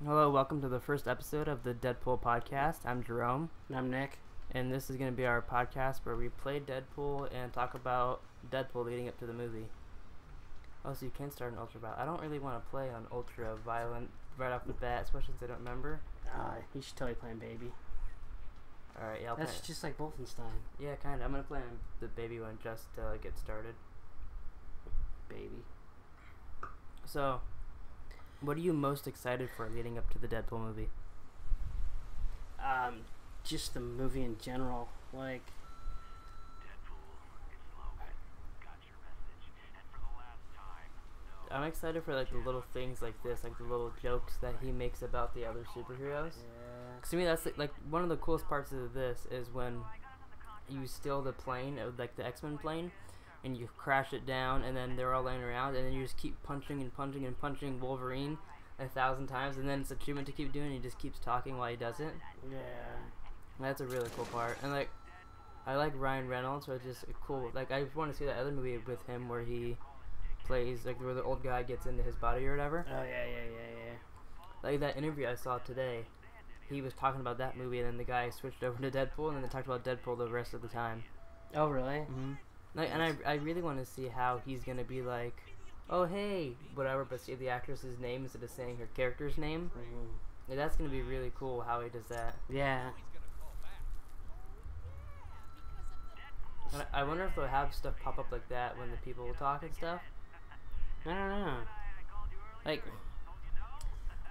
Hello, welcome to the first episode of the DeadPool Podcast. I'm Jerome. And I'm Nick. And this is going to be our podcast where we play Deadpool and talk about Deadpool leading up to the movie. Oh, so you can start an ultra violent. I don't really want to play on ultra violent right off the bat, especially since I don't remember. You should totally play Baby. Alright, yeah, I'll That's play just like Wolfenstein. Yeah, kind of. I'm going to play on the Baby one just to get started. Baby. So, what are you most excited for leading up to the Deadpool movie? Just the movie in general. Like, I'm excited for like the little things like this, like the little jokes that he makes about the other superheroes. yeah. 'Cause to me, that's like one of the coolest parts of this is when you steal the plane, like the X-Men plane, and you crash it down, and then they're all laying around, and then you just keep punching and punching and punching Wolverine 1,000 times, and then it's achievement to keep doing. And he just keeps talking while he does it. Yeah. And that's a really cool part. And like, I like Ryan Reynolds, so it's just cool. Like, I want to see that other movie with him where he plays like where the old guy gets into his body or whatever. Oh yeah. Like that interview I saw today, he was talking about that movie, and then the guy switched over to Deadpool, and then they talked about Deadpool the rest of the time. Oh really? Mm-hmm. Like, and I really want to see how he's gonna be like, oh hey, whatever, but say the actress's name instead of saying her character's name. Mm-hmm. Like, that's gonna be really cool how he does that. Yeah. And I wonder if they'll have stuff pop up like that when the people will talk and stuff. I don't know. Like,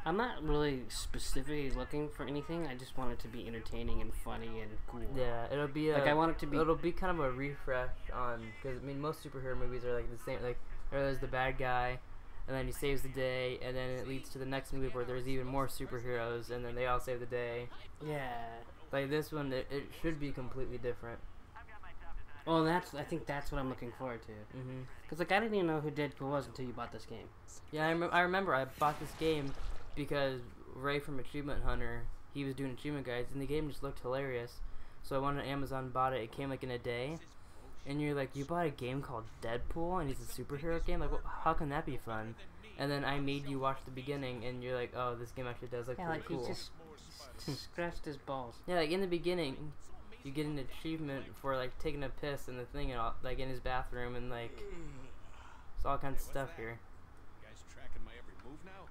I'm not really specifically looking for anything. I just want it to be entertaining and funny and cool. Yeah, it'll be Like, I want it to be. It'll be kind of a refresh on, because I mean most superhero movies are like the same. Like there's the bad guy, and then he saves the day, and then it leads to the next movie where there's even more superheroes, and then they all save the day. Yeah. Like this one, it should be completely different. Well, I think that's what I'm looking forward to. Mhm. Cause like I didn't even know who Deadpool was until you bought this game. Yeah, I remember I bought this game because Ray from Achievement Hunter, he was doing achievement guides, and the game just looked hilarious. So I went on Amazon, bought it. It came like in a day, and you're like, you bought a game called Deadpool, and he's a superhero game. Like, how can that be fun? And then I made you watch the beginning, and you're like, oh, this game actually does look pretty cool. He just scratched his balls. Yeah, like in the beginning, you get an achievement for like taking a piss in the thing, and all, like in his bathroom, and like it's all kinds of stuff here. You guys tracking my every move now?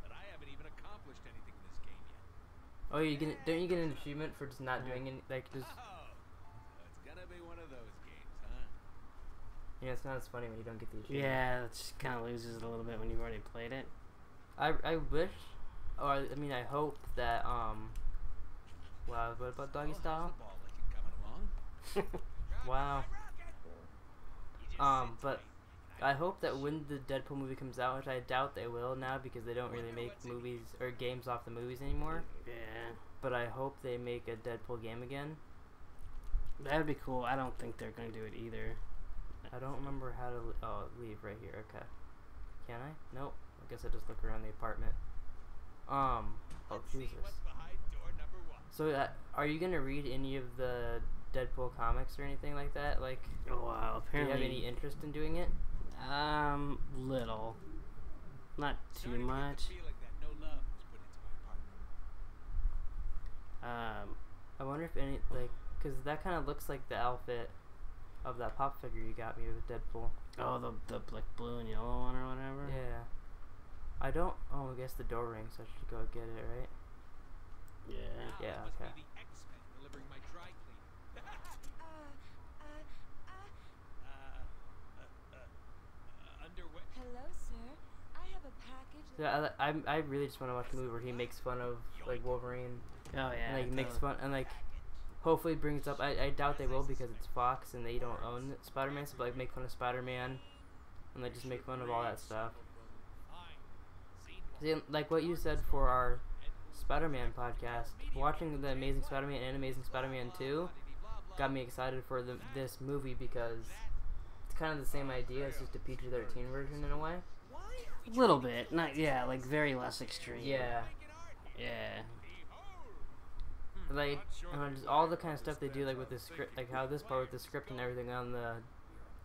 But I haven't even accomplished anything in this game yet. Oh, don't you get an achievement for just not doing any, like just? Oh, it's gonna be one of those games, huh? Yeah, it's not as funny when you don't get the achievement. Yeah, it just kind of loses it a little bit when you've already played it. I wish, or I mean, I hope that Wow, what about Doggy Style? Ball like you're coming along. Wow. But I hope that when the Deadpool movie comes out, which I doubt they will now because they don't really make movies or games off the movies anymore. Yeah. But I hope they make a Deadpool game again. That'd be cool. I don't think they're going to do it either. I don't remember how to leave right here. Okay. Can I? Nope. I guess I just look around the apartment. Oh, Jesus. So, are you gonna read any of the Deadpool comics or anything like that? Like, Oh, wow. do you Apparently. have any interest in doing it? Little. Not too much. I wonder if any, like, because that kind of looks like the outfit of that pop figure you got me with Deadpool. Oh, the like blue and yellow one or whatever? Yeah. I guess the door rings, so I should go get it, right? Yeah. Yeah, okay. Hello, sir. I have a package. Yeah, I really just want to watch a movie where he makes fun of, like, Wolverine. Oh, yeah. And, like, makes fun, and, like, hopefully brings up, I doubt they will because it's Fox and they don't own Spider-Man, so, like, make fun of Spider-Man and, like, just make fun of all that stuff. See, like what you said for our Spider-Man podcast, watching the Amazing Spider-Man and Amazing Spider-Man 2 got me excited for this movie because it's kind of the same idea. It's just a PG-13 version in a way. A little bit. Not, yeah, like very less extreme. Yeah. Yeah. Like, just all the kind of stuff they do, like with the script, like how this part with the script and everything on the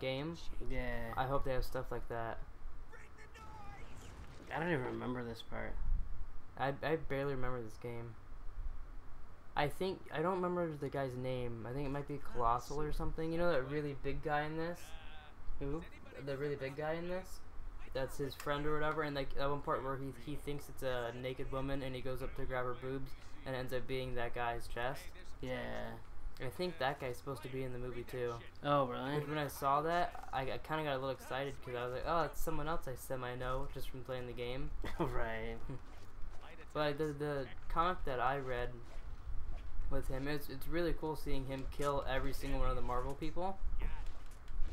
game. Yeah. I hope they have stuff like that. I don't even remember this part. I barely remember this game. I don't remember the guy's name. I think it might be Colossal or something. You know that really big guy in this? Who? The really big guy in this? That's his friend or whatever, and like that one part where he thinks it's a naked woman and he goes up to grab her boobs and ends up being that guy's chest. Yeah. I think that guy's supposed to be in the movie too. Oh, really? When I saw that, I kind of got a little excited because I was like, oh, it's someone else I semi-know just from playing the game. Right. But the comic that I read with him, it's really cool seeing him kill every single one of the Marvel people.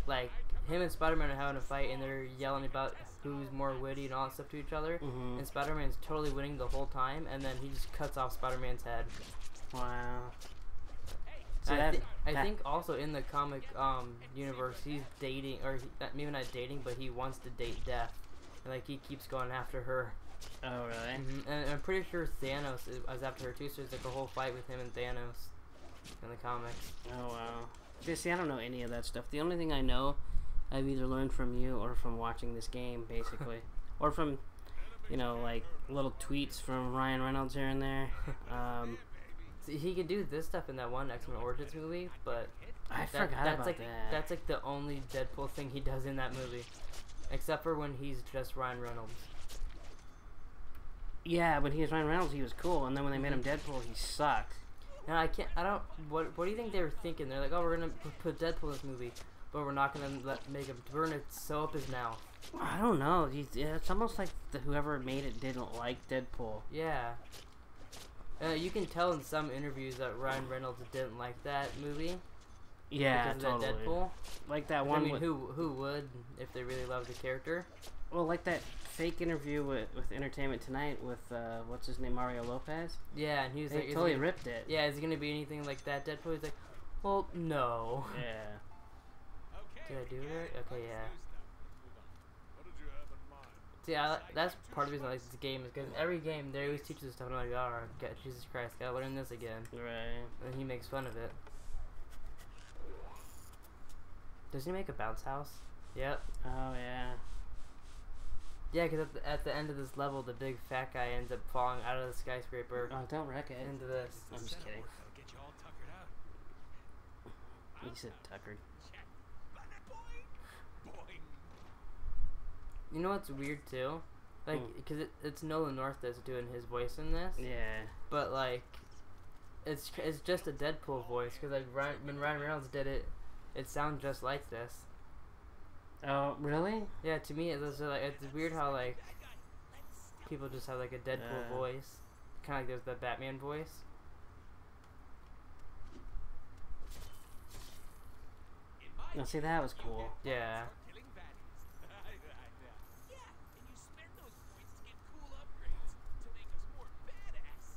Like, him and Spider-Man are having a fight and they're yelling about who's more witty and all that stuff to each other. Mm-hmm. And Spider-Man's totally winning the whole time, and then he just cuts off Spider-Man's head. Wow. So I think also in the comic universe, he's dating, or maybe not dating, but he wants to date Death. And like, he keeps going after her. Oh, really? And I'm pretty sure Thanos is after her too, so there's like a whole fight with him and Thanos in the comics. Oh, wow. See, I don't know any of that stuff. The only thing I know, I've either learned from you or from watching this game, basically. Or from, you know, like, little tweets from Ryan Reynolds here and there. See, he can do this stuff in that one X-Men Origins movie, but I forgot about that. That's like the only Deadpool thing he does in that movie. Except for when he's just Ryan Reynolds. Yeah, when he was Ryan Reynolds, he was cool, and then when they made him Deadpool, he sucked. And what do you think they were thinking? They're like, oh, we're gonna put Deadpool in this movie, but we're not gonna make him, we're gonna sew up his mouth. I don't know. It's almost like whoever made it didn't like Deadpool. Yeah. You can tell in some interviews that Ryan Reynolds didn't like that movie. Yeah, because of that Deadpool. Like that one. I mean, who would if they really loved the character? Well, like that fake interview with Entertainment Tonight with what's his name, Mario Lopez. Yeah, and he was like, totally ripped it. Yeah, is it gonna be anything like that Deadpool? He's like, well, no. Yeah. Did I do it right? Okay, yeah. What did you have in mind? See, that's part of the reason I like this game is because in every game they always teach us stuff, and I'm like, oh, God, Jesus Christ, gotta learn this again. Right. And he makes fun of it. Does he make a bounce house? Yep. Oh yeah. Yeah, because at the end of this level, the big fat guy ends up falling out of the skyscraper Oh, don't wreck it. into this. I'm just kidding. I'll get you all tuckered out. He said tuckered. Boing. You know what's weird too? Like, because it's Nolan North that's doing his voice in this. Yeah. But like, it's just a Deadpool voice because like when Ryan Reynolds did it, it sounds just like this. Oh, really? Yeah, to me it's weird how like people just have like a Deadpool voice, kind of like there's the Batman voice. No, see, that was cool. Yeah. Killing baddies. Yeah, and you spend those points to get cool upgrades to make us more badass.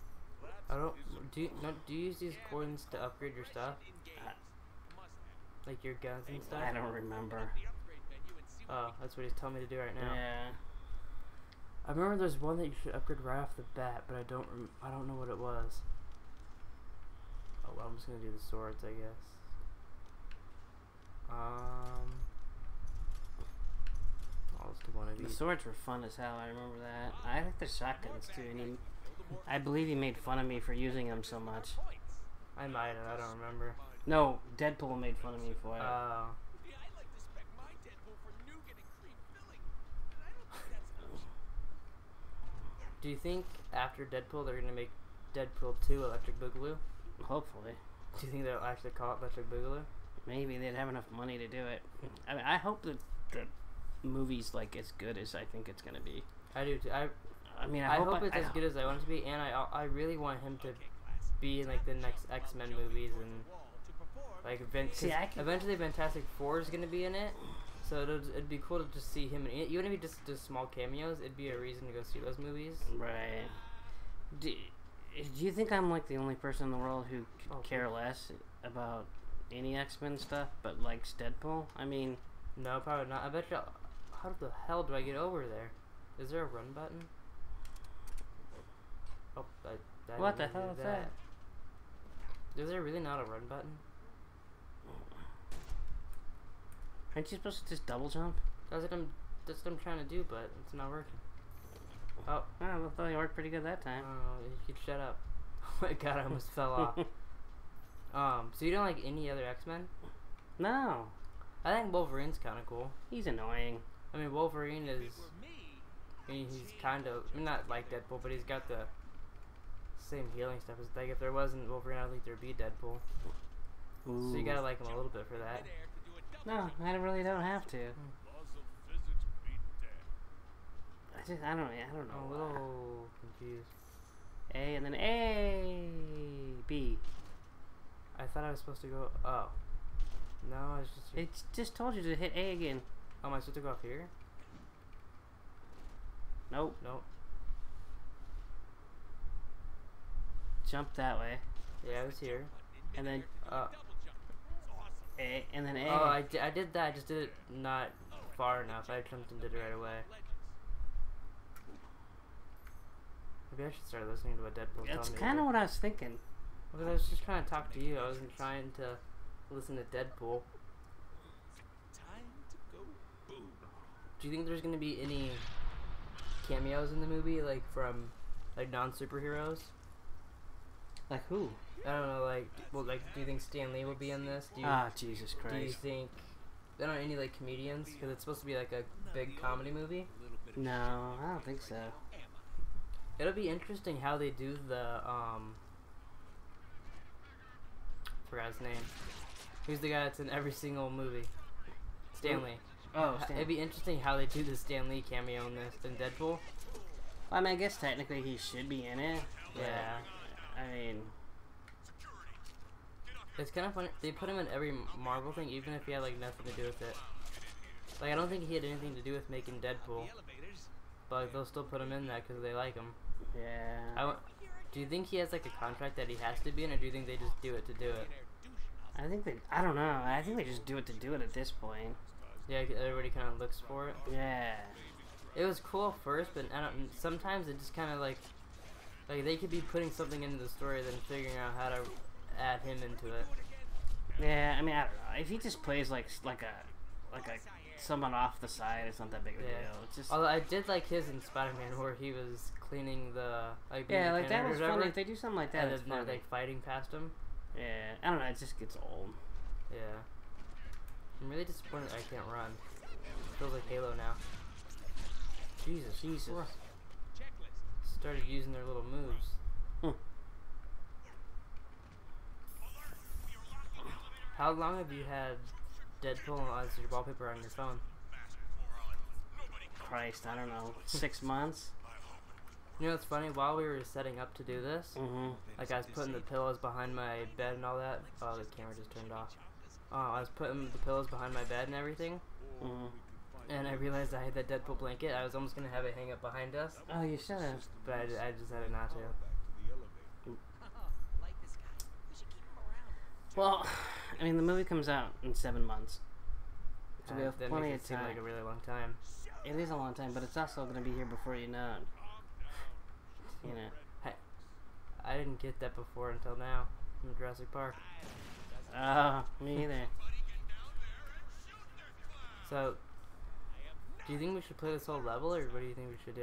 I don't. Do you use these coins to upgrade your stuff, like your guns and stuff? I don't remember. Oh, that's what he's telling me to do right now. Yeah. I remember there's one that you should upgrade right off the bat, but I don't know what it was. Oh well, I'm just gonna do the swords, I guess. I'll just do one of The each. swords were fun as hell. I remember that. I like the shotguns too. And I believe he made fun of me for using them so much. I might have. I don't remember. No, Deadpool made fun of me for it. Oh. Yeah, I like to spec my Deadpool for nougat and cream filling, and I don't think that's an option. Do you think after Deadpool they're gonna make Deadpool 2 Electric Boogaloo? Hopefully. Do you think they'll actually call it Electric Boogaloo? Maybe they'd have enough money to do it. I mean, I hope that the movie's like as good as I think it's gonna be. I do too. I mean, I hope it's as good as I want it to be, and I really want him to be in like the next X-Men movies and like eventually Fantastic Four is gonna be in it, so it'd be cool to just see him in it. Even if he just does small cameos, it'd be a reason to go see those movies. Right. Do you think I'm like the only person in the world who could care less about any X-Men stuff but likes Deadpool? I mean, no, probably not. I bet you. How the hell do I get over there? Is there a run button? Oh, what the hell is that? Is there really not a run button? Aren't you supposed to just double jump? That's what I'm trying to do, but it's not working. Oh. I thought he worked pretty good that time. You could shut up. Oh my god, I almost fell off. So you don't like any other X-Men? No. I think Wolverine's kind of cool. He's annoying. I mean, Wolverine is... I mean, he's kind of... I mean, not like Deadpool, but he's got the same healing stuff. It's like, if there wasn't Wolverine, I don't think there'd be Deadpool. Ooh. So you gotta like him a little bit for that. No, I really don't have to. I don't know. I'm a little confused. A and then A, B. I thought I was supposed to go... Oh. No, I was just... It just told you to hit A again. Oh, am I supposed to go up here? Nope. Nope. Jump that way. Yeah, I was here. And then A, and then A. Oh, I did that. I just did it not far enough. I jumped and did it right away. Maybe I should start listening to what Deadpool That's told me. kind of what I was thinking. Well, I was just trying to talk to you. I wasn't trying to listen to Deadpool. Time to go boom. Do you think there's going to be any cameos in the movie, like from like non-superheroes? Like who? I don't know, like, well, like, do you think Stan Lee will be in this? Do you, Jesus do you Christ. think, I don't know, any, like, comedians? Because it's supposed to be, like, a big comedy movie. No, I don't think so. It'll be interesting how they do the, forgot his name. Who's the guy that's in every single movie? Stan Lee. Oh, Stan. It'd be interesting how they do the Stan Lee cameo in this, in Deadpool. I mean, I guess technically he should be in it. Yeah. I mean... It's kind of funny. They put him in every Marvel thing, even if he had, like, nothing to do with it. Like, I don't think he had anything to do with making Deadpool. But like, they'll still put him in that because they like him. Yeah. Do you think he has, like, a contract that he has to be in, or do you think they just do it to do it? I think they... I don't know. I think they just do it to do it at this point. Yeah, everybody kind of looks for it. Yeah. It was cool at first, but I don't... Sometimes it just kind of, like, they could be putting something into the story, then figuring out how to add him into it. Yeah, I mean, I don't know. If he just plays like someone off the side, it's not that big of a deal. It's just... Although I did like his in Spider-Man where he was cleaning the yeah, like that was funny. If they do something like that, and it's then they're funny. like fighting past him. Yeah, I don't know. It just gets old. Yeah, I'm really disappointed I can't run. It feels like Halo now. Jesus. Christ. Started using their little moves. How long have you had Deadpool as your wallpaper on your phone? Christ, I don't know. 6 months? You know what's funny? While we were setting up to do this, like I was putting the pillows behind my bed and all that. Oh, the camera just turned off. I was putting the pillows behind my bed and everything. And I realized I had that Deadpool blanket. I was almost going to have it hang up behind us. Oh, you should have. But I decided not to. Well, I mean, the movie comes out in 7 months. So we have that plenty makes of it seem time. like a really long time. It is a long time, but it's also going to be here before you know it. You know. Hey, I didn't get that before until now. From Jurassic Park. Oh, me either. So, do you think we should play this whole level, or what do you think we should do?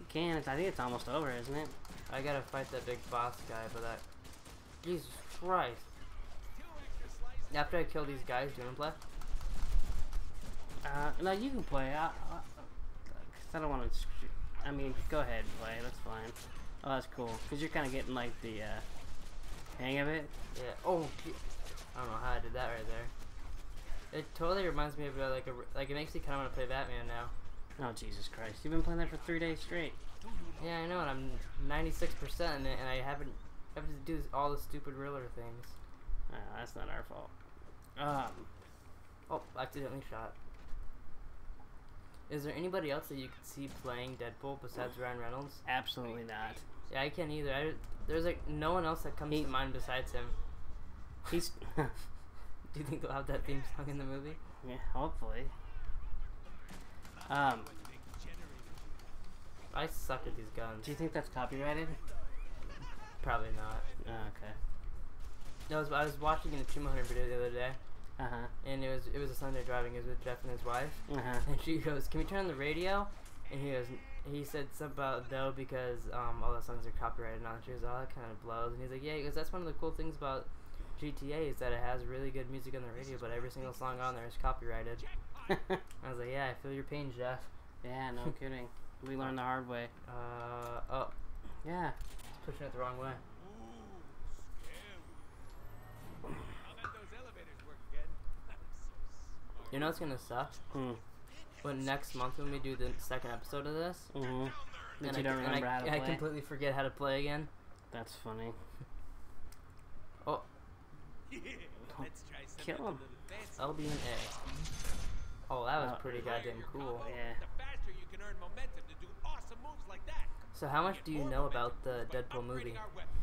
You can. I think it's almost over, isn't it? I gotta fight that big boss guy, but that... Jesus Christ. After I kill these guys, do you wanna play? No, you can play. I don't want to... I mean, go ahead and play. That's fine. Oh, that's cool. Because you're kind of getting, like, the hang of it. Yeah. Oh, I don't know how I did that right there. It totally reminds me of, like, it makes me kind of want to play Batman now. Oh, Jesus Christ. You've been playing that for 3 days straight. Yeah, I know, and I'm 96% in it, and I have to do all the stupid Riddler things. Oh, that's not our fault. Oh, accidentally shot. Is there anybody else that you could see playing Deadpool besides Ryan Reynolds? Absolutely not. Yeah, I can't either. There's like no one else that comes to mind besides him. He's... Do you think they'll have that theme song in the movie? Yeah, hopefully. I suck at these guns. Do you think that's copyrighted? Probably not. Oh, okay. I was watching an Achievement Hunter video the other day, and it was a Sunday driving. It was with Jeff and his wife, and she goes, "Can we turn on the radio?" And he goes, he said something about though because all the songs are copyrighted and all that. She goes, oh, that kind of blows. And he's like, yeah, because that's one of the cool things about GTA is that it has really good music on the radio, but every single song on there is copyrighted. I was like, yeah, I feel your pain, Jeff. Yeah, no kidding. We learned the hard way. Oh, Yeah. it's pushing it the wrong way. I'll bet those elevators work again. I'm so smart. You know what's gonna suck? When next month when we do the second episode of this, Mm-hmm. But and you don't remember how to play? I completely forget how to play again. That's funny. Oh, Yeah, let's try something Kill a him. little fancy. L, B, and A. Oh, that was pretty goddamn cool. Yeah. The faster you can earn momentum to do awesome moves like that. So how much do you know about the Deadpool movie? Upgrading our weapons.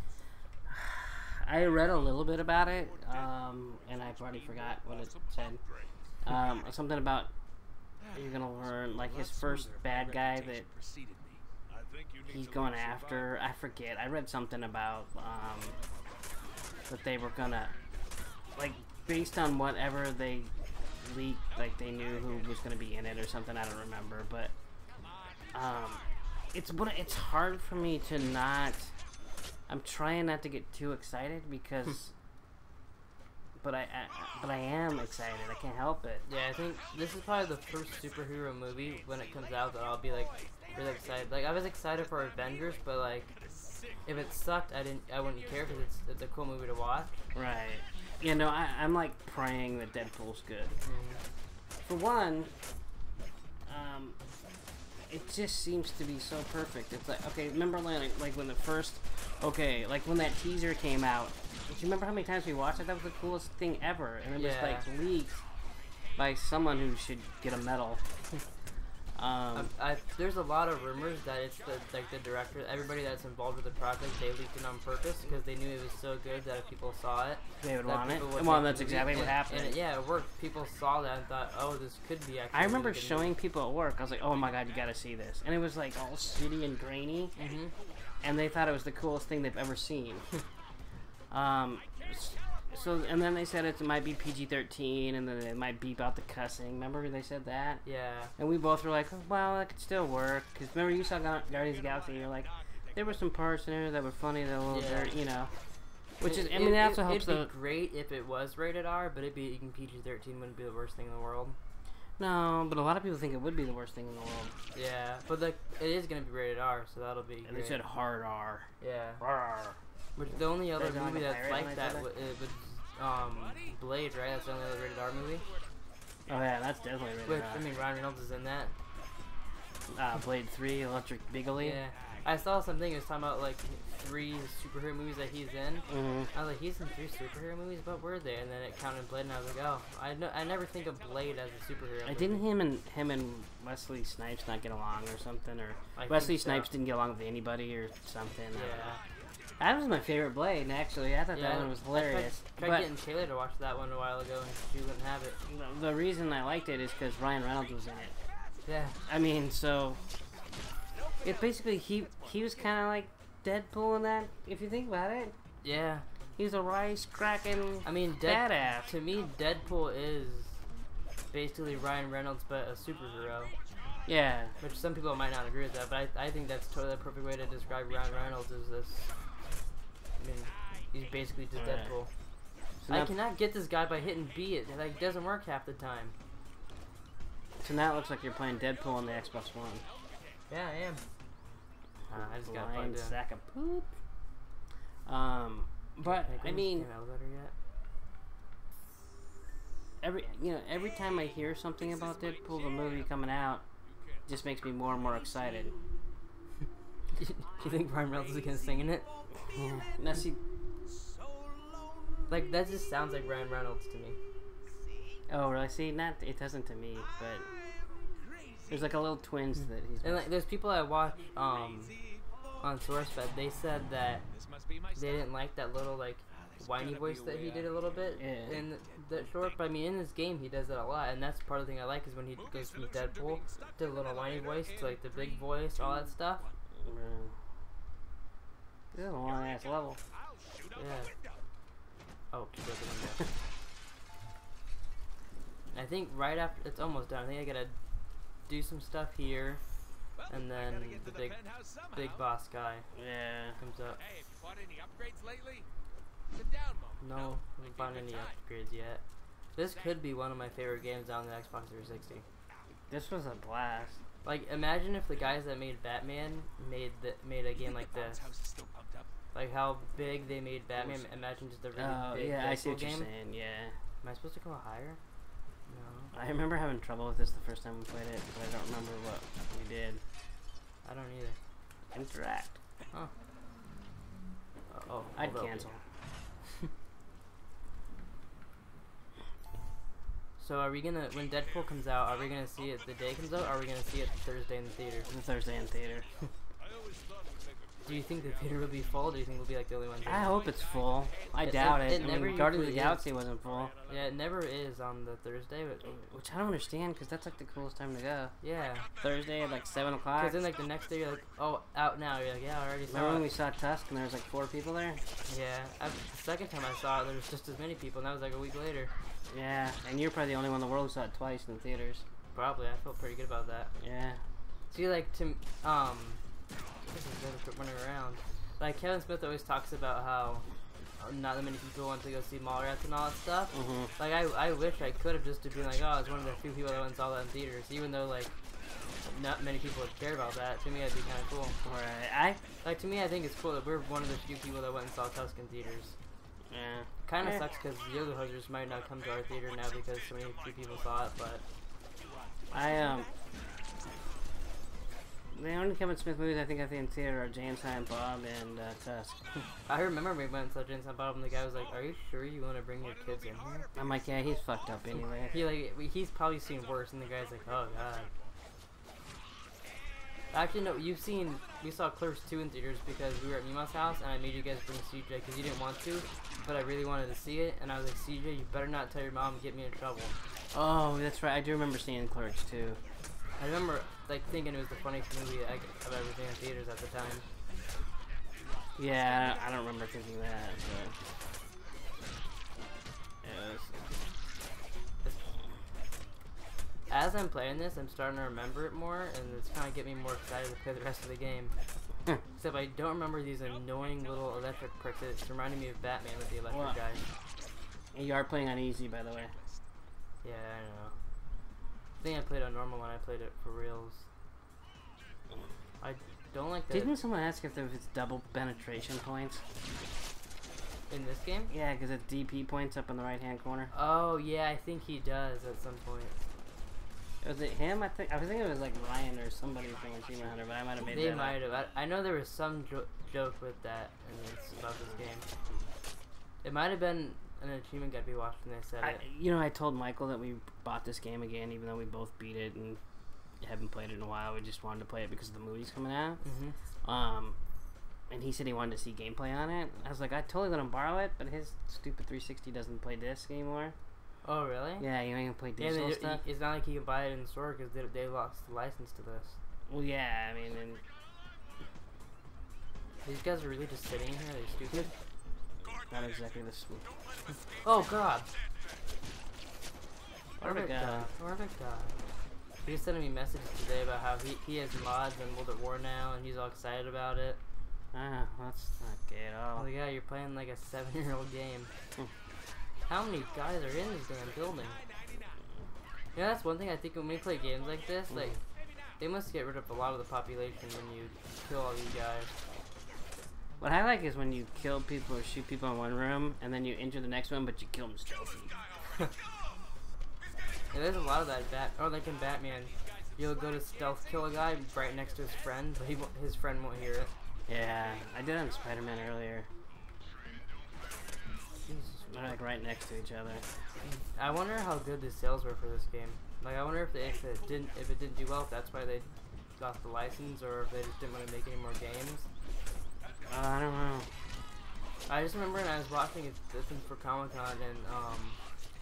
I read a little bit about it, and I've already forgot what it said. Something about you're gonna learn, like, his first bad guy that he's going after. I forget. I read something about that they were gonna, like, based on whatever they leaked, like they knew who was gonna be in it or something. I don't remember, but it's hard for me to not. I'm trying not to get too excited because, but I am excited. I can't help it. Yeah, I think this is probably the first superhero movie when it comes out that I'll be like really excited. Like I was excited for Avengers, but like if it sucked, I wouldn't care because it's a cool movie to watch. Right. You know, I'm like praying that Deadpool's good. For one, it just seems to be so perfect. It's like, okay, remember like when the first, like when that teaser came out, do you remember how many times we watched it? That was the coolest thing ever. And it was like leaked by someone who should get a medal. There's a lot of rumors that it's the director, everybody that's involved with the project, they leaked it on purpose because they knew it was so good that if people saw it, they would want it. would Well, make that's the movie. exactly what happened. And it worked. People saw that and thought, oh, this could be actually. I remember really good showing people at work. I was like, oh my god, you gotta see this. And it was like all shitty and grainy. And they thought it was the coolest thing they've ever seen. So, and then they said it might be PG-13, and then it might beep out the cussing. Remember they said that? Yeah. And we both were like, oh, well, that could still work. Because remember you saw Guardians of the Galaxy, and you're like, there were some parts in there that were funny, that were a little dirt, you know. Which is, I mean, that also helps. It'd be great if it was rated R, but even PG-13 wouldn't be the worst thing in the world. No, but a lot of people think it would be the worst thing in the world. Yeah, but it is gonna be rated R, so that'll be. And great. they said hard R. Yeah. R. Which the only other They're movie like a that's pirate like and that they was Blade, right? That's the only other rated R movie. Oh yeah, that's definitely rated Which, R. I mean, Ryan Reynolds is in that. Blade 3, Electric Boogaloo. Yeah. I saw something. It was talking about like 3 superhero movies that he's in. I was like, he's in 3 superhero movies, but were they? And then it counted Blade, and I was like, oh, I never think of Blade as a superhero. movie. Didn't him and Wesley Snipes not get along or something? Or I Wesley think so. Snipes didn't get along with anybody or something. I don't know. Yeah. That was my favorite Blade, actually. I thought that one was hilarious. I tried getting Taylor to watch that one a while ago, and she wouldn't have it. The reason I liked it is because Ryan Reynolds was in it. Yeah. I mean, so it basically he was kind of like Deadpool in that. If you think about it, Yeah. he's a rice cracking. I mean, badass. To me, Deadpool is basically Ryan Reynolds, but a superhero. Yeah. Which some people might not agree with that, but I think that's totally the perfect way to describe Ryan Reynolds is this. I mean, he's basically just Right. Deadpool. So I now, cannot get this guy by hitting B. It like doesn't work half the time. so now it looks like you're playing Deadpool on the Xbox One. Yeah, I am. I just got Blind plugged in. sack of poop. But I mean, Elevator yet? every time I hear something about Deadpool, the movie coming out, it just makes me more and more excited. Do you think Ryan Reynolds is gonna sing in it? Now see, Like that just sounds like Ryan Reynolds to me. oh really? See, it doesn't to me, but there's like a little twinge that he's. And like, there's people I watch on SourceFed. They said that they didn't like that little like whiny voice that he did a little bit in the short. But I mean, in this game, he does that a lot, and that's part of the thing I like is when he goes from Deadpool to the little whiny voice to like the big voice, all that stuff. This is a long ass level. Yeah. Oh, keep opening that. I think right after it's almost done. I think I gotta do some stuff here. and then I gotta get the to big penthouse somehow. big boss guy Yeah. comes up. Hey, have you bought any upgrades lately? Sit down, Mo. No, I haven't Might found be a any good time. upgrades yet. This could be one of my favorite games on the Xbox 360. This was a blast. Like, imagine if the guys that made Batman made a game like this. House is still pumped up. Like how big they made Batman. Imagine just a really Oh, big yeah, I see Deadpool what you're game. saying, yeah. Am I supposed to go higher? No, I remember having trouble with this the first time we played it, but I don't remember what we did. I don't either. Interact. Huh. Oh, I'd hold up. cancel. So are we gonna, when Deadpool comes out, are we gonna see it the day it comes out, or are we gonna see it the Thursday in the theater? The Thursday in theater. Do you think the theater will be full, or do you think we'll be like the only ones? I hope it's full. I doubt it. it I never mean, Guardians of the usually Galaxy wasn't full. Yeah, it never is on the Thursday, but Which I don't understand, because that's like the coolest time to go. yeah. Thursday at like 7 o'clock. Because then like the next day you're like, oh, out now. You're like, yeah, I already saw Remember when we it. saw Tusk and there was like 4 people there? Yeah. The second time I saw it, there was just as many people, and that was like a week later. Yeah, and you're probably the only one in the world who saw it twice in the theaters. Probably. I felt pretty good about that. Yeah. See, like, this is better running around. Like, Kevin Smith always talks about how not that many people want to go see Mallrats and all that stuff. Mm-hmm. Like, I wish I could have just to be like, oh, I was one of the few people that went and saw that in theaters. Even though, like, not many people would care about that. To me, that'd be kind of cool. Right. Like, to me, I think it's cool that we're one of the few people that went and saw Tusk in theaters. Yeah. Kind of Yeah. sucks because the other hosers might not come to our theater now because so many few people saw it, but the only Kevin Smith movies I think I've seen in theater are Jay and Silent Bob and Tusk. I remember we went and saw James Bob and the guy was like, are you sure you want to bring your kids in here? I'm like, yeah, he's fucked up anyway. He's probably seen worse, and the guy's like, oh god. Actually, no, we saw Clerks 2 in theaters because we were at Mima's house, and I made you guys bring CJ because you didn't want to, but I really wanted to see it, and I was like, CJ, you better not tell your mom and get me in trouble. Oh, that's right. I do remember seeing Clerks too. I remember, like, thinking it was the funniest movie I've ever seen in theaters at the time. Yeah, I don't remember thinking that, but it was. As I'm playing this, I'm starting to remember it more, and it's kind of getting me more excited to play the rest of the game. Except I don't remember these annoying little electric pricks. It's reminding me of Batman with the electric Well, guys. You are playing on easy, by the way. Yeah, I know. I think I played on normal when I played it for reals. I don't like that. Didn't someone ask if it's double penetration points? In this game? Yeah, because it's DP points up in the right-hand corner. Oh, yeah, I think he does at some point. Was it him? I think it was like Ryan or somebody from Achievement Hunter, but I might have made They that might up. have. I know there was some joke with that about this game. It might have been an achievement guide we watched when they said it. I told Michael that we bought this game again, even though we both beat it and haven't played it in a while. We just wanted to play it because the movie's coming out. Mm-hmm. And he said he wanted to see gameplay on it. I was like, I totally let him borrow it, but his stupid 360 doesn't play disc anymore. Oh, really? Yeah, you ain't gonna play Yeah, digital stuff. it's not like he can buy it in the store because they lost the license to this. Well, yeah, I mean, and These guys are really just sitting here. They're stupid. not exactly the smooth. Oh God! Perfect guy. Perfect guy. He was sending me messages today about how he has mods in World at War now, and he's all excited about it. Ah, that's not gay at all. Oh yeah, you're playing like a 7-year-old game. How many guys are in this damn building? Yeah, that's one thing I think when we play games like this, like, they must get rid of a lot of the population when you kill all these guys. What I like is when you kill people or shoot people in one room, and then you enter the next one, but you kill them stealthy. Yeah, there's a lot of that. Like in Batman, you'll go to stealth kill a guy right next to his friend, but his friend won't hear it. Yeah, I did on Spider-Man earlier. Jesus. They're like right next to each other. I wonder how good the sales were for this game. Like, I wonder if it didn't do well, if that's why they lost the license, or if they just didn't want to make any more games. I don't know. I just remember when I was watching it for Comic-Con, and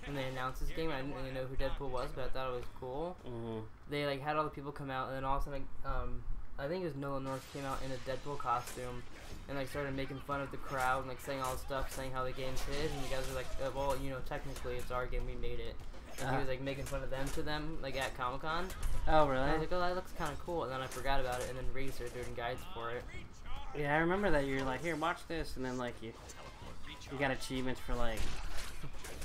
when they announced this game, I didn't really know who Deadpool was, but I thought it was cool. They like had all the people come out, and then all of a sudden, I think it was Nolan North came out in a Deadpool costume, and like started making fun of the crowd and like saying all this stuff, saying how the game's hid, and you guys were like, well, technically it's our game, we made it. and he was like making fun of them to them, like at Comic-Con. Oh, And I was really? like, oh, that looks kind of cool, and then I forgot about it, and then Ray started doing guides for it. Yeah, I remember that you're like, here, watch this, and then like you got achievements for like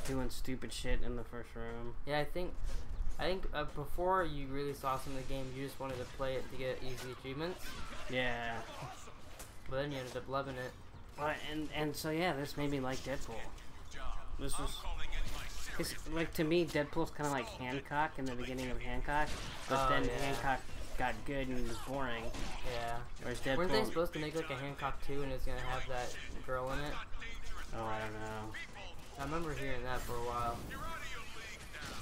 doing stupid shit in the first room. Yeah, I think before you really saw some of the game, you just wanted to play it to get easy achievements, Yeah. but then you ended up loving it. Well, and so yeah, this made me like Deadpool. This was, it's, like, to me, Deadpool's kind of like Hancock in the beginning of Hancock, but Oh, then yeah. Hancock got good and was boring. Yeah. Whereas Deadpool, Weren't they supposed to make like a Hancock 2 and it's gonna have that girl in it? oh, I don't know. I remember hearing that for a while.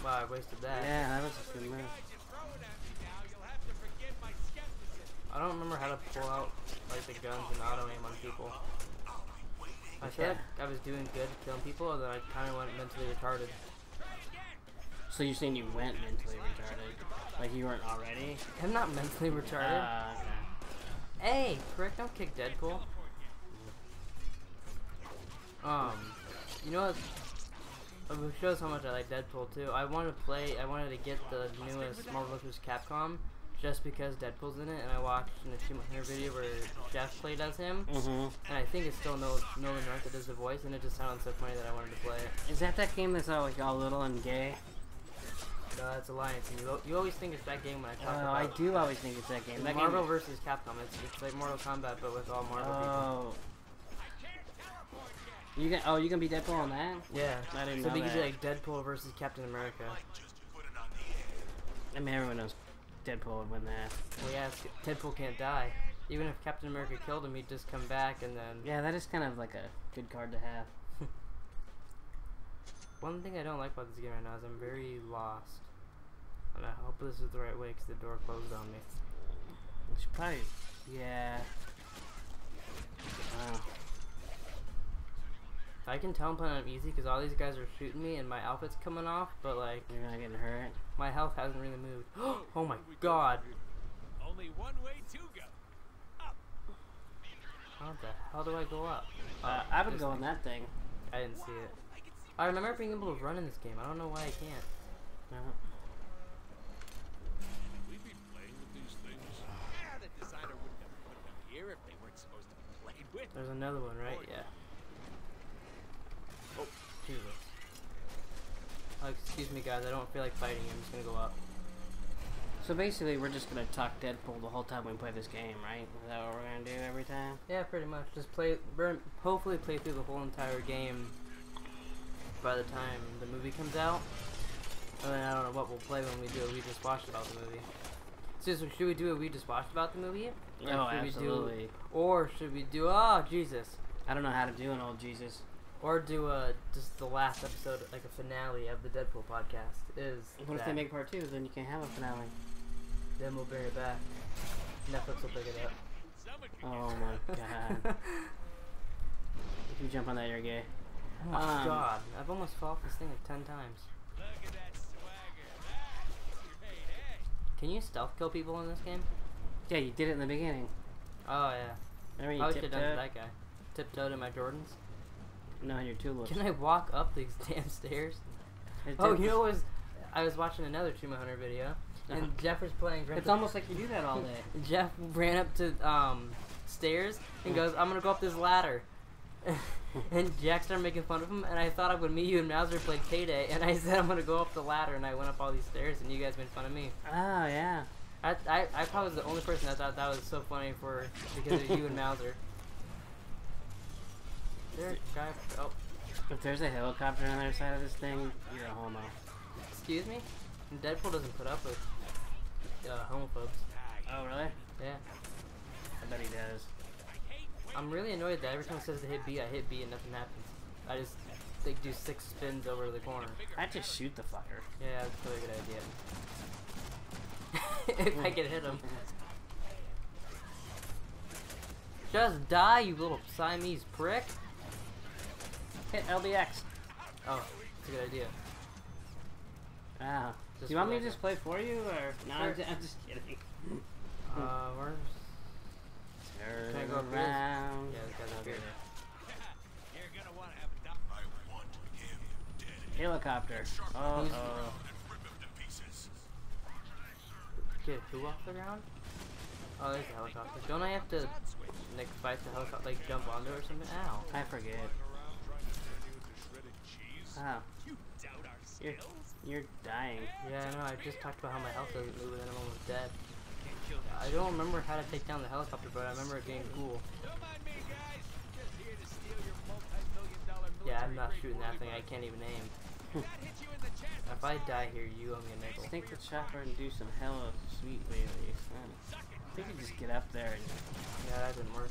Wow, I wasted that. Yeah, that was a good move. I don't remember how to pull out like the guns and auto aim on people. I feel like I was doing good killing people, and then I kind of went mentally retarded. So you're saying you went mentally retarded? Like you weren't already? I'm not mentally retarded. Okay. Hey, prick! Don't kick Deadpool. You know what? It shows how much I like Deadpool too. I wanted to get the newest Marvel vs. Capcom just because Deadpool's in it, and I watched an Achievement Hunter video where Jeff played as him, and I think it's still Nolan North that does the voice, and it just sounded so funny that I wanted to play it. Is that game that's all like all little and gay? No, that's Alliance, and you always think it's that game when I talk Oh, about I do always think it's that game. That Marvel game... vs. Capcom. It's like Mortal Kombat, but with all Marvel people. Oh. You can be Deadpool on that? Yeah. I didn't So know we could that. do like Deadpool versus Captain America. I mean, everyone knows Deadpool would win that. Well, yeah, Deadpool can't die. Even if Captain America killed him, he'd just come back and then... Yeah, that is kind of like a good card to have. One thing I don't like about this game right now is I'm very lost. And I hope this is the right way because the door closed on me. We should probably... Yeah. Wow. I can tell I'm playing on easy because all these guys are shooting me and my outfit's coming off, but like, You're not getting hurt. my health hasn't really moved. Oh my god! Only one way to go. Up. How the hell do I go up? I would this go thing. on that thing. I didn't see it. I remember being able to run in this game. I don't know why I can't. No. We be playing with these things. Yeah, the designer wouldn't have put them here if they weren't supposed to be played with. There's another one, right? Yeah. Oh, Jesus. Oh, excuse me, guys. I don't feel like fighting you. I'm just gonna go up. So basically, we're just gonna talk Deadpool the whole time we play this game, right? Is that what we're gonna do every time? Yeah, pretty much. Just hopefully play through the whole entire game by the time the movie comes out. And then I don't know what we'll play when we do a We Just Watched About the movie. So should we do a We Just Watched About the movie? Or Oh, should absolutely. Or should we do... Oh, Jesus. I don't know how to do an old Jesus. Or do just the last episode, like a finale of the DeadPool podcast. What if they make part 2? Then you can't have a finale. Then we'll bring it back. Netflix will pick it up. Oh my god. If you jump on that, you're gay. Oh my god. I've almost fell off this thing like 10 times. Look at that swagger. Hey, hey. Can you stealth kill people in this game? Yeah, you did it in the beginning. Oh, yeah. Remember I you should have done tiptoed? that guy. Tiptoed in my Jordans. No, your tulips. Can I walk up these damn stairs? Oh, you know what was... I was watching another Achievement Hunter video, and Jeff was playing... It's almost like you do that all day. Jeff ran up to stairs and goes, I'm gonna go up this ladder. And Jack started making fun of him, and I thought I would meet you and Mauser played Payday, and I said I'm gonna go up the ladder, and I went up all these stairs, and you guys made fun of me. Oh, yeah. I probably was the only person that thought that was so funny because of you and Mauser. There, guy. Oh, If there's a helicopter on the other side of this thing, you're a homo. excuse me. And Deadpool doesn't put up with homophobes. Oh, really? Yeah. I bet he does. I'm really annoyed that every time it says to hit B, I hit B and nothing happens. I just like do 6 spins over the corner. I just shoot the fucker. Yeah, that's probably a good idea. If I could hit him. Just die, you little Siamese prick. Hit LBX. Oh, that's a good idea. Wow. Do Just you want for me to that just play for you, or no? Sure. I'm just kidding. Where's... Turn Can I go up here? around. Yeah, this guy's not here. You're gonna want to have a doc. I want him dead. Helicopter. Oh. Get who off the ground? Oh, there's a helicopter. Don't I have to like fight the helicopter, like jump onto it or something? Ow. I forget. Wow. You're dying. Yeah, I know. I just talked about how my health doesn't move and then I'm almost dead. I don't remember how to take down the helicopter, but I remember it being cool. Yeah, I'm not shooting that thing. I can't even aim. If I die here, you owe me a nickel. Think the chopper and do some hella sweet wheelies. I think you just get up there and... Yeah, that didn't work.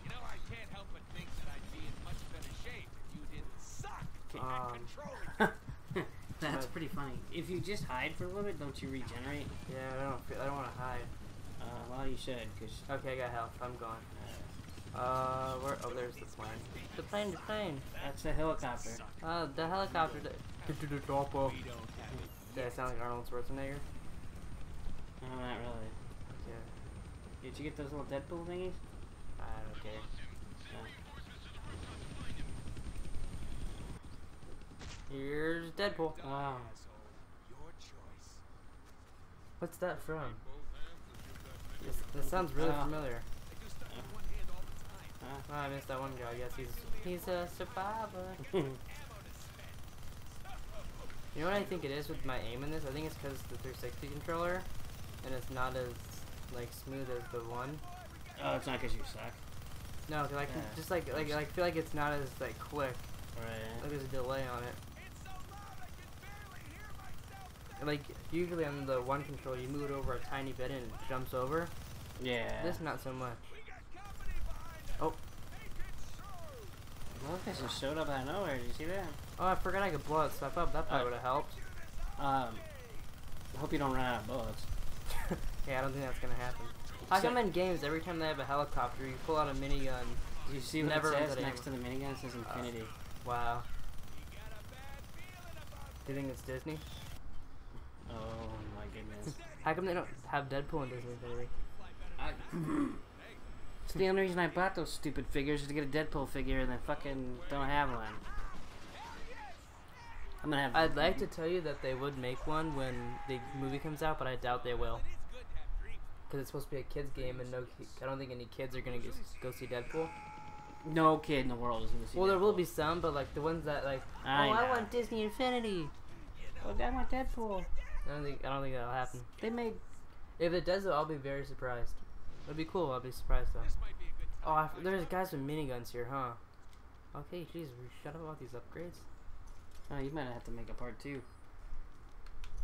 You know, I can't help but think that I'd be in much better shape if you didn't suck at controlling. That's pretty funny. If you just hide for a little bit, don't you regenerate? Yeah, I don't want to hide. Well, you should, because... Okay, I got health. I'm gone. Where? Oh, there's the plane. The plane. That's a helicopter. The helicopter. Get to the chopper. Did I sound like Arnold Schwarzenegger? No, not really. Yeah. Did you get those little DeadPool thingies? I don't care. Here's Deadpool. Wow. Your choice. What's that from? This sounds really familiar. Oh, I missed that one guy. I guess he's a survivor. You know what I think it is with my aim in this? I think it's because the 360 controller, and it's not as like smooth as the one. Oh, it's not because you suck. No, cause I can just like feel like it's not as like quick. Right. Like there's a delay on it. Like usually on the one controller, you move it over a tiny bit and it jumps over. Yeah. This not so much. Oh. Well, this just showed up out of nowhere. Did you see that? Oh, I forgot I could blow it stuff up. That probably would have helped. I hope you don't run out of bullets. Yeah, I don't think that's gonna happen. How come in games every time they have a helicopter, you pull out a minigun? Do you see what Never it says runs out of next to the minigun? It says Infinity. Wow. Do you think it's Disney? Oh my goodness. How come they don't have Deadpool in Disney, baby? It's the only reason I bought those stupid figures is to get a Deadpool figure and then fucking don't have one. I'm gonna have. I'd like to tell you that they would make one when the movie comes out, but I doubt they will. Because it's supposed to be a kids game, and I don't think any kids are gonna go see Deadpool. No kid in the world is gonna see. Well, Deadpool. there will be some, but like the ones that like, I want Disney Infinity. Oh, I want Deadpool. I don't think that'll happen. They made. If it does, though, I'll be very surprised. It'll be cool. I'll be surprised though. Oh, there's guys with miniguns here, huh? Okay, jeez, shut up about these upgrades. Oh, you might have to make a part 2.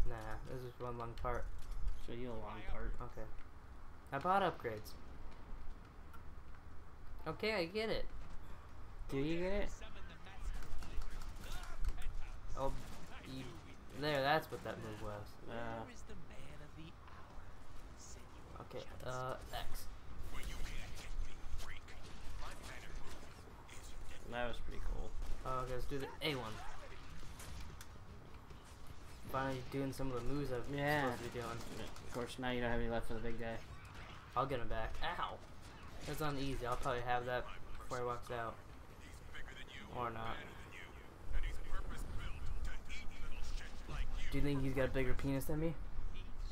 Nah, this is one long part. Show you a long part. Okay. I bought upgrades. Okay, I get it. Do you get it? Oh, there, that's what that move was. Okay, X. That was pretty cool. Okay, let's do the A1. Finally doing some of the moves I'm supposed to be doing. Of course, now you don't have any left for the big guy. I'll get him back. Ow! That's on easy. I'll probably have that before he walks out. Or not. Do you think he's got a bigger penis than me?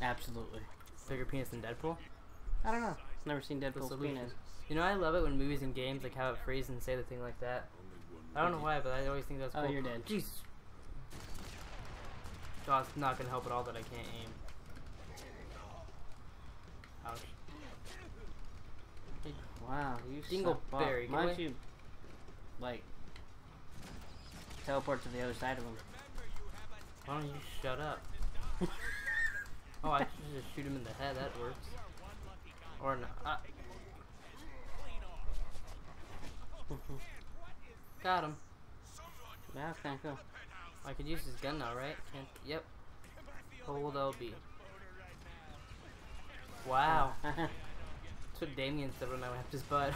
Absolutely. Bigger penis than Deadpool? I don't know. Never seen Deadpool's penis. You know, I love it when movies and games like have it freeze and say the thing like that. I don't know why, but I always think that's cool. Oh, you're dead. Jeez. Oh, it's not gonna help at all that I can't aim. Ouch. Wow, you Dingleberry. Why don't you, like, teleport to the other side of him? Why don't you shut up? Oh, I should just shoot him in the head. That works. Or not. Got him. That's kind of cool. I could use his gun now, right? Yep. Hold LB. Wow. That's what Damien said when I whacked his butt.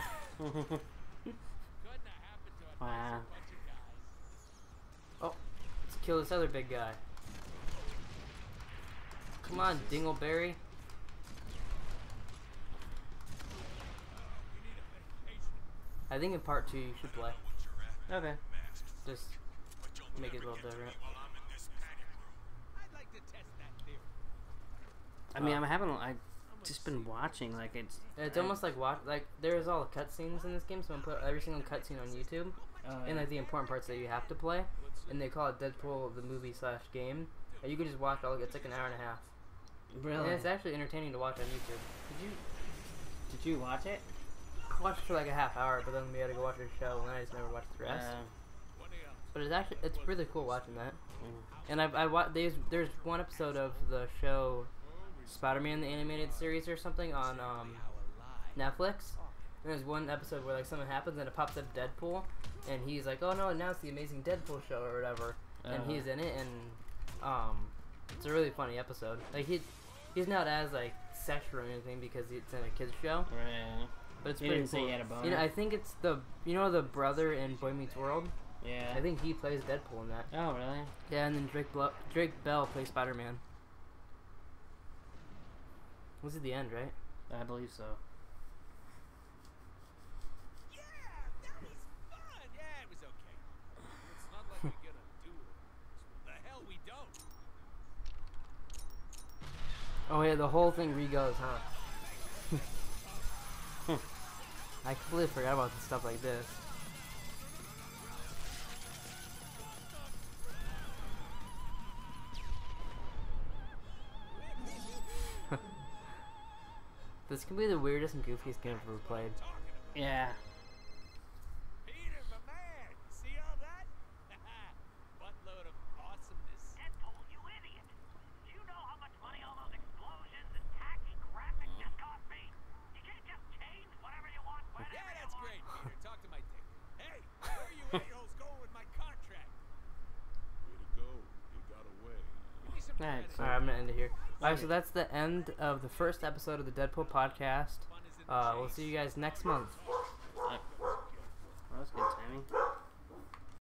Wow. Oh, let's kill this other big guy. Come on, Dingleberry. I think in part 2 you should play. Okay. Just make it a little different. I'd like to test that theory. I mean, I've just been watching, like, It's almost like there's all the cutscenes in this game, so I'm put every single cutscene on YouTube, and like the important parts that you have to play, and they call it DeadPool the movie / game, and you can just watch all. It's like an hour and a half. Really? And it's actually entertaining to watch on YouTube. Did you watch it? I watched it for like a half hour, but then we had to go watch a show, and I just never watched the rest. But it's really cool watching that. And there's one episode of the show Spider-Man the animated series or something on Netflix. And there's one episode where like something happens and it pops up Deadpool, and he's like, "Oh no, now it's the Amazing Deadpool show" or whatever, and he's in it, and it's a really funny episode. Like he's not as like sexual or anything because it's in a kids show. Right. But it's You pretty didn't cool. say he had a boner? You know, I think it's the brother in Boy Meets World. Yeah. I think he plays Deadpool in that. Oh, really? Yeah, and then Drake Bell plays Spider-Man. This is the end, right? I believe so. Yeah, that was fun. Yeah, it was okay. It's not like we get a duel. The hell we don't. Oh yeah, the whole thing re-goes, huh? I completely forgot about the stuff like this. This could be the weirdest and goofiest game I've ever played. Yeah. Peter, my man, you see all that? Buttload of awesomeness. Deadpool, you idiot! Do you know how much money all those explosions and tacky graphics just cost me? You can't just change whatever you want whenever Yeah, you that's want. great, Peter. Talk to my dick. Hey, where are you a-holes going with my contract? Way to go. You got away. Give me some Alright, credit. so- Alright, I'm gonna end it here. Alright, so that's the end of the first episode of the DeadPool Podcast. We'll see you guys next month.